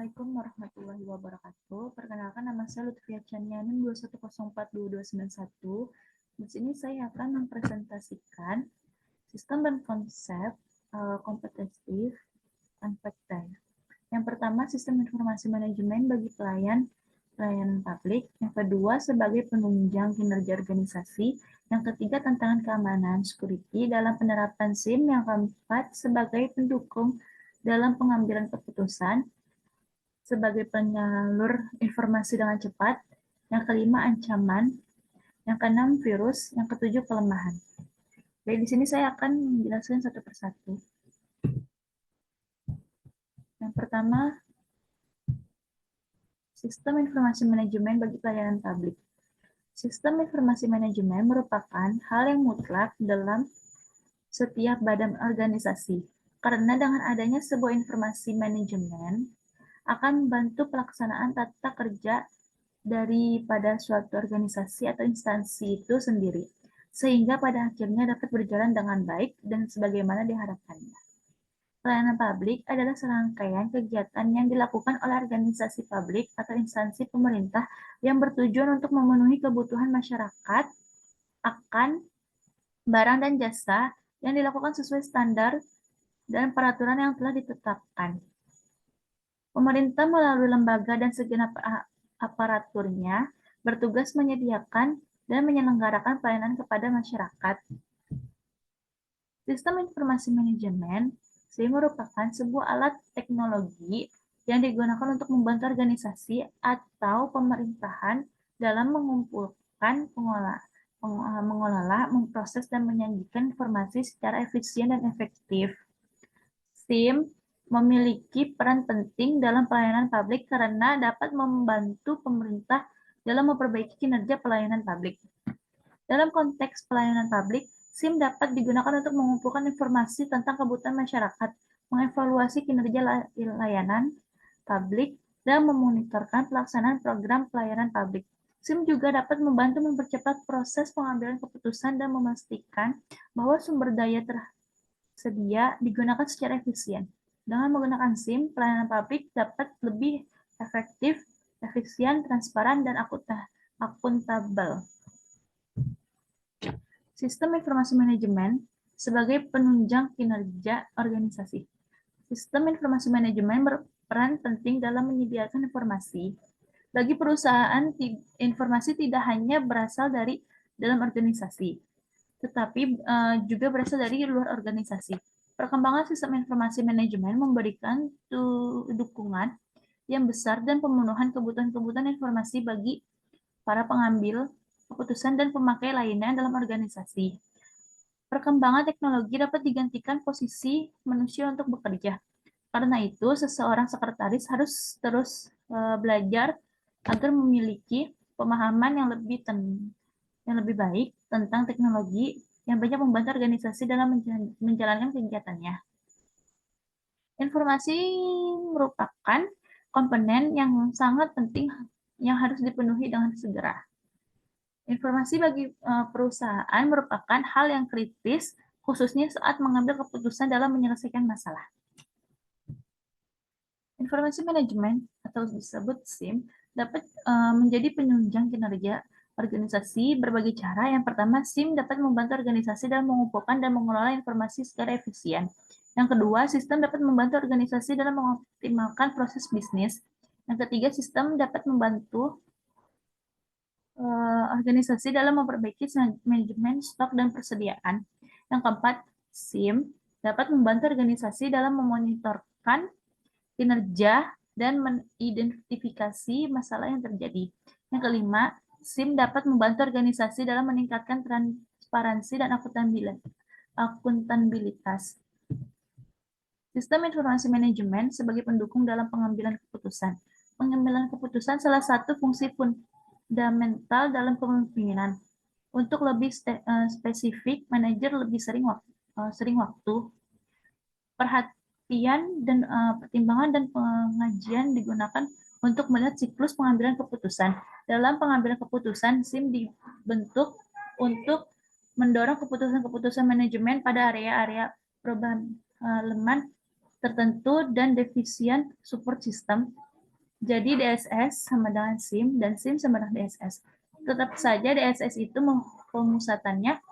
Assalamualaikum warahmatullahi wabarakatuh. Perkenalkan, nama saya Lutfia Chanianin 2104291. Di sini saya akan mempresentasikan sistem dan konsep kompetitif dan fakta. Yang pertama, sistem informasi manajemen bagi pelayanan publik. Yang kedua, sebagai penunjang kinerja organisasi. Yang ketiga, tantangan keamanan security dalam penerapan SIM. Yang keempat, sebagai pendukung dalam pengambilan keputusan sebagai penyalur informasi dengan cepat. Yang kelima, ancaman. Yang keenam, virus. Yang ketujuh, kelemahan. Baik, di sini saya akan menjelaskan satu persatu. Yang pertama, sistem informasi manajemen bagi pelayanan publik. Sistem informasi manajemen merupakan hal yang mutlak dalam setiap badan organisasi, karena dengan adanya sebuah informasi manajemen akan membantu pelaksanaan tata kerja daripada suatu organisasi atau instansi itu sendiri, sehingga pada akhirnya dapat berjalan dengan baik dan sebagaimana diharapkannya. Pelayanan publik adalah serangkaian kegiatan yang dilakukan oleh organisasi publik atau instansi pemerintah yang bertujuan untuk memenuhi kebutuhan masyarakat akan barang dan jasa yang dilakukan sesuai standar dan peraturan yang telah ditetapkan. Pemerintah melalui lembaga dan segenap aparaturnya bertugas menyediakan dan menyelenggarakan pelayanan kepada masyarakat. Sistem informasi manajemen SIM merupakan sebuah alat teknologi yang digunakan untuk membantu organisasi atau pemerintahan dalam mengumpulkan, mengelola, memproses, dan menyajikan informasi secara efisien dan efektif. SIM memiliki peran penting dalam pelayanan publik karena dapat membantu pemerintah dalam memperbaiki kinerja pelayanan publik. Dalam konteks pelayanan publik, SIM dapat digunakan untuk mengumpulkan informasi tentang kebutuhan masyarakat, mengevaluasi kinerja layanan publik, dan memonitorkan pelaksanaan program pelayanan publik. SIM juga dapat membantu mempercepat proses pengambilan keputusan dan memastikan bahwa sumber daya tersedia digunakan secara efisien. Dengan menggunakan SIM, pelayanan publik dapat lebih efektif, efisien, transparan, dan akuntabel. Sistem informasi manajemen sebagai penunjang kinerja organisasi. Sistem informasi manajemen berperan penting dalam menyediakan informasi. Bagi perusahaan, informasi tidak hanya berasal dari dalam organisasi, tetapi juga berasal dari luar organisasi. Perkembangan sistem informasi manajemen memberikan dukungan yang besar dan pemenuhan kebutuhan-kebutuhan informasi bagi para pengambil keputusan dan pemakai lainnya dalam organisasi. Perkembangan teknologi dapat digantikan posisi manusia untuk bekerja. Karena itu, seseorang sekretaris harus terus belajar agar memiliki pemahaman yang lebih baik tentang teknologi yang banyak membantu organisasi dalam menjalankan kegiatannya. Informasi merupakan komponen yang sangat penting yang harus dipenuhi dengan segera. Informasi bagi perusahaan merupakan hal yang kritis, khususnya saat mengambil keputusan dalam menyelesaikan masalah. Informasi manajemen atau disebut SIM dapat menjadi penunjang kinerja organisasi berbagai cara. Yang pertama, SIM dapat membantu organisasi dalam mengumpulkan dan mengelola informasi secara efisien. Yang kedua, sistem dapat membantu organisasi dalam mengoptimalkan proses bisnis. Yang ketiga, sistem dapat membantu organisasi dalam memperbaiki manajemen stok dan persediaan. Yang keempat, SIM dapat membantu organisasi dalam memonitorkan kinerja dan mengidentifikasi masalah yang terjadi. Yang kelima, SIM dapat membantu organisasi dalam meningkatkan transparansi dan akuntabilitas. Sistem informasi manajemen sebagai pendukung dalam pengambilan keputusan. Pengambilan keputusan salah satu fungsi fundamental dalam kepemimpinan. Untuk lebih spesifik, manajer lebih sering waktu, perhatian dan pertimbangan dan pengajian digunakan untuk melihat siklus pengambilan keputusan. Dalam pengambilan keputusan, SIM dibentuk untuk mendorong keputusan-keputusan manajemen pada area-area problematik tertentu dan defisien support system Jadi DSS sama dengan SIM dan SIM sama dengan DSS. Tetap saja DSS itu pemusatannya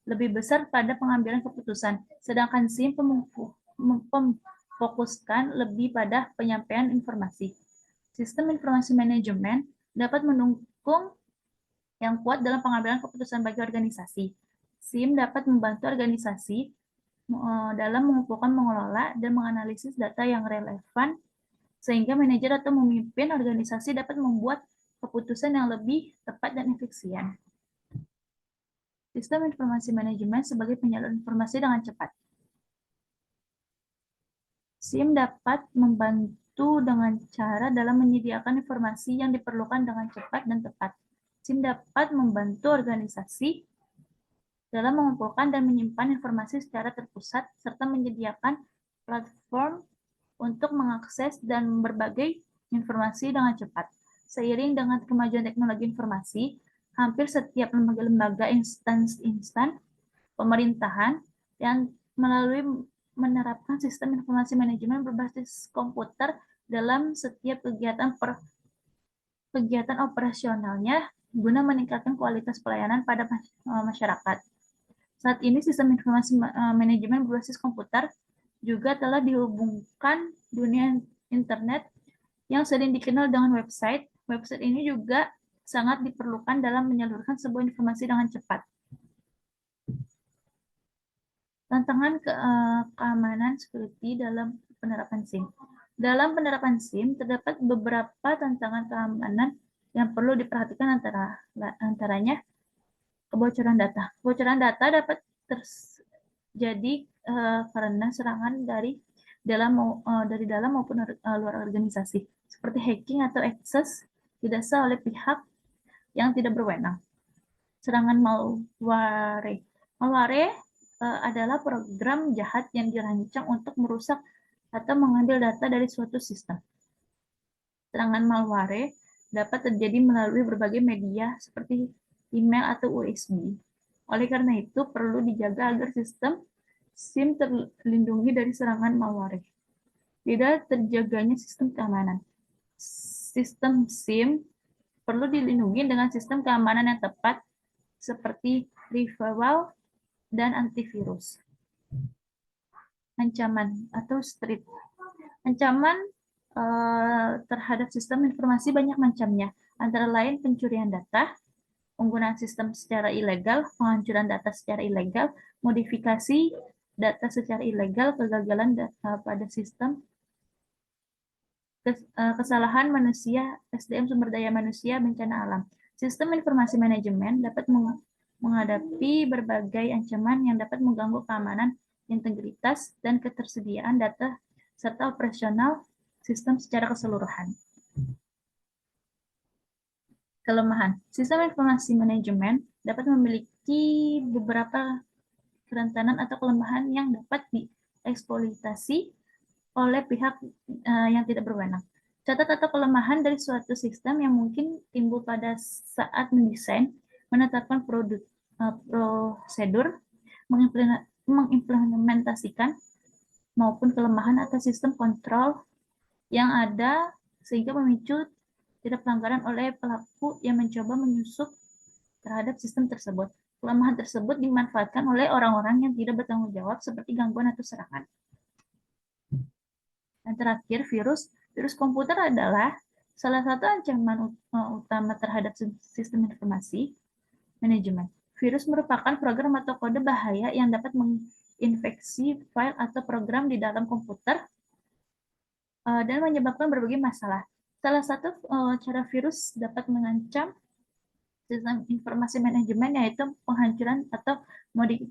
lebih besar pada pengambilan keputusan, sedangkan SIM memfokuskan lebih pada penyampaian informasi. Sistem informasi manajemen dapat mendukung yang kuat dalam pengambilan keputusan bagi organisasi. SIM dapat membantu organisasi dalam mengumpulkan, mengelola, dan menganalisis data yang relevan sehingga manajer atau memimpin organisasi dapat membuat keputusan yang lebih tepat dan efisien. Sistem informasi manajemen sebagai penyalur informasi dengan cepat. SIM dapat membantu dengan cara dalam menyediakan informasi yang diperlukan dengan cepat dan tepat. SIM dapat membantu organisasi dalam mengumpulkan dan menyimpan informasi secara terpusat serta menyediakan platform untuk mengakses dan berbagai informasi dengan cepat. Seiring dengan kemajuan teknologi informasi, hampir setiap lembaga-lembaga instan pemerintahan yang menerapkan sistem informasi manajemen berbasis komputer dalam setiap kegiatan operasionalnya guna meningkatkan kualitas pelayanan pada masyarakat. Saat ini sistem informasi manajemen berbasis komputer juga telah dihubungkan dunia internet yang sering dikenal dengan website. Website ini juga sangat diperlukan dalam menyalurkan sebuah informasi dengan cepat. Tantangan keamanan security dalam penerapan SIM. Dalam penerapan SIM, terdapat beberapa tantangan keamanan yang perlu diperhatikan antaranya kebocoran data. Kebocoran data dapat terjadi karena serangan dari dalam maupun luar organisasi, seperti hacking atau akses tidak sah oleh pihak yang tidak berwenang. Serangan malware. Malware adalah program jahat yang dirancang untuk merusak atau mengambil data dari suatu sistem. Serangan malware dapat terjadi melalui berbagai media seperti email atau USB. Oleh karena itu, perlu dijaga agar sistem SIM terlindungi dari serangan malware. Tidak terjaganya sistem keamanan. Sistem SIM perlu dilindungi dengan sistem keamanan yang tepat seperti firewall dan antivirus. Ancaman atau threat. Ancaman terhadap sistem informasi banyak macamnya, antara lain pencurian data, penggunaan sistem secara ilegal, penghancuran data secara ilegal, modifikasi data secara ilegal, kegagalan data pada sistem, kesalahan manusia, SDM sumber daya manusia, bencana alam. Sistem informasi manajemen dapat menghadapi berbagai ancaman yang dapat mengganggu keamanan, integritas, dan ketersediaan data serta operasional sistem secara keseluruhan. Kelemahan. Sistem informasi manajemen dapat memiliki beberapa kerentanan atau kelemahan yang dapat dieksploitasi oleh pihak yang tidak berwenang. Catat atau kelemahan dari suatu sistem yang mungkin timbul pada saat mendesain, menetapkan prosedur, mengimplementasikan, maupun kelemahan atau sistem kontrol yang ada sehingga memicu tidak pelanggaran oleh pelaku yang mencoba menyusup terhadap sistem tersebut. Kelemahan tersebut dimanfaatkan oleh orang-orang yang tidak bertanggung jawab seperti gangguan atau serangan. Dan terakhir, virus. Virus komputer adalah salah satu ancaman utama terhadap sistem informasi manajemen. Virus merupakan program atau kode bahaya yang dapat menginfeksi file atau program di dalam komputer dan menyebabkan berbagai masalah. Salah satu cara virus dapat mengancam sistem informasi manajemen yaitu penghancuran atau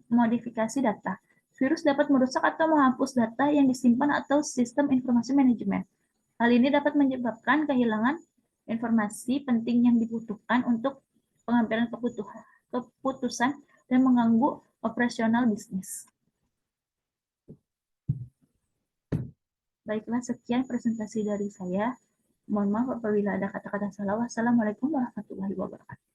modifikasi data. Virus dapat merusak atau menghapus data yang disimpan atau sistem informasi manajemen. Hal ini dapat menyebabkan kehilangan informasi penting yang dibutuhkan untuk pengambilan keputusan dan mengganggu operasional bisnis. Baiklah, sekian presentasi dari saya. Mohon maaf apabila ada kata-kata salah. Wassalamualaikum warahmatullahi wabarakatuh.